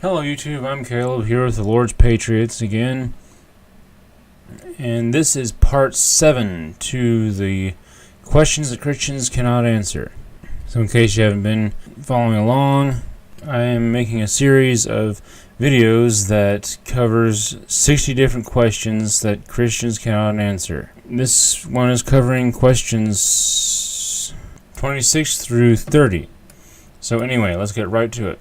Hello YouTube, I'm Caleb here with the Lord's Patriots again, and this is part 7 to the questions that Christians cannot answer. So in case you haven't been following along, I am making a series of videos that covers 60 different questions that Christians cannot answer. This one is covering questions 26 through 30. So anyway, let's get right to it.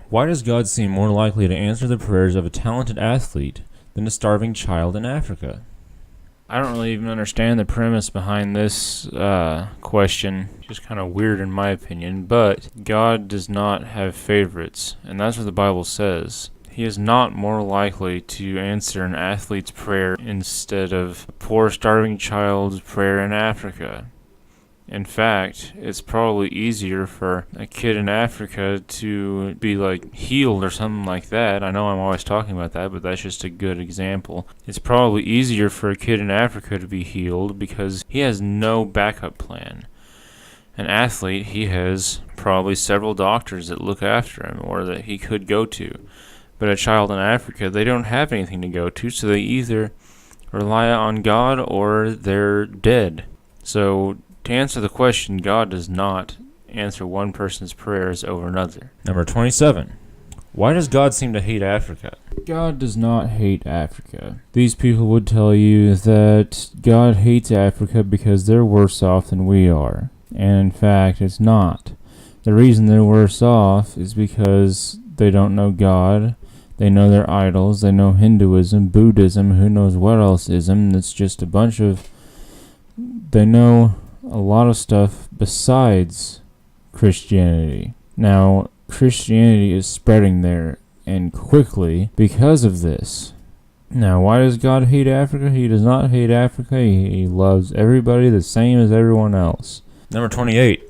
Why does God seem more likely to answer the prayers of a talented athlete than a starving child in Africa? I don't really even understand the premise behind this question. Just kind of weird in my opinion, but God does not have favorites, and that's what the Bible says. He is not more likely to answer an athlete's prayer instead of a poor starving child's prayer in Africa. In fact, it's probably easier for a kid in Africa to be healed or something like that. I know I'm always talking about that, but that's just a good example. It's probably easier for a kid in Africa to be healed because he has no backup plan. An athlete, he has probably several doctors that look after him or that he could go to. But a child in Africa, they don't have anything to go to, so they either rely on God or they're dead. So to answer the question, God does not answer one person's prayers over another. Number 27. Why does God seem to hate Africa? God does not hate Africa. These people would tell you that God hates Africa because they're worse off than we are. And in fact, it's not. The reason they're worse off is because they don't know God. They know their idols. They know Hinduism, Buddhism, who knows what else ism. It's just a bunch of... They know a lot of stuff besides Christianity. Now, Christianity is spreading there, and quickly, because of this. Now, why does God hate Africa? He does not hate Africa. He loves everybody the same as everyone else. Number 28.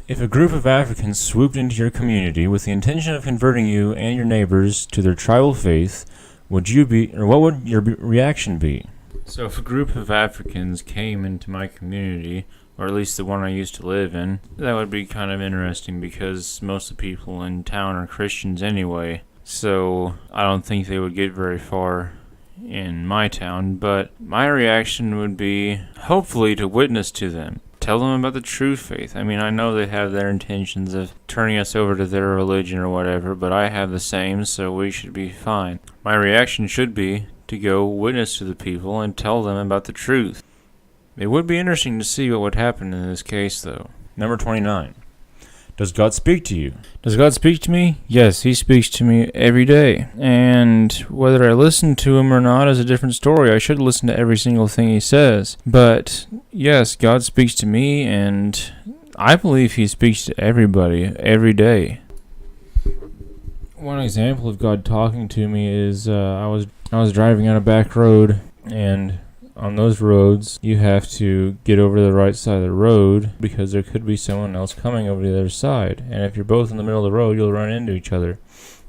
If a group of Africans swooped into your community with the intention of converting you and your neighbors to their tribal faith, what would your reaction be? So if a group of Africans came into my community, or at least the one I used to live in, that would be kind of interesting because most of the people in town are Christians anyway. So I don't think they would get very far in my town, but my reaction would be hopefully to witness to them. Tell them about the true faith. I mean, I know they have their intentions of turning us over to their religion or whatever, but I have the same, so we should be fine. My reaction should be to go witness to the people and tell them about the truth. It would be interesting to see what would happen in this case, though. Number 29. Does God speak to you? Does God speak to me? Yes, He speaks to me every day. And whether I listen to Him or not is a different story. I should listen to every single thing He says. But yes, God speaks to me, and I believe He speaks to everybody every day. One example of God talking to me is I was driving on a back road, and on those roads, you have to get over to the right side of the road because there could be someone else coming over to the other side. And if you're both in the middle of the road, you'll run into each other.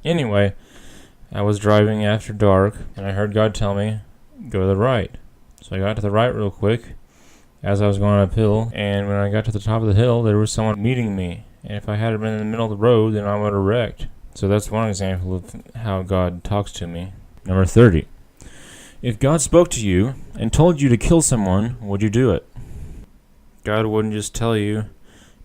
Anyway, I was driving after dark, and I heard God tell me, go to the right. So I got to the right real quick as I was going uphill, and when I got to the top of the hill, there was someone meeting me. And if I had been in the middle of the road, then I would have wrecked. So that's one example of how God talks to me. Number 30. If God spoke to you and told you to kill someone, would you do it? God wouldn't just tell you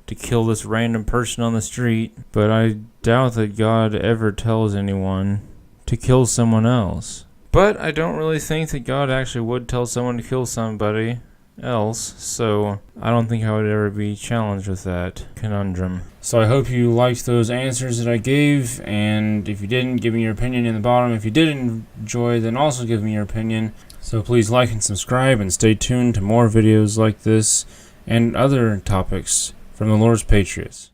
to kill this random person on the street, but I doubt that God ever tells anyone to kill someone else. But I don't really think that God actually would tell someone to kill somebody else, so I don't think I would ever be challenged with that conundrum. So I hope you liked those answers that I gave, and if you didn't, give me your opinion in the bottom. If you did enjoy, then also give me your opinion. So please like and subscribe, and stay tuned to more videos like this and other topics from the Lord's Patriots.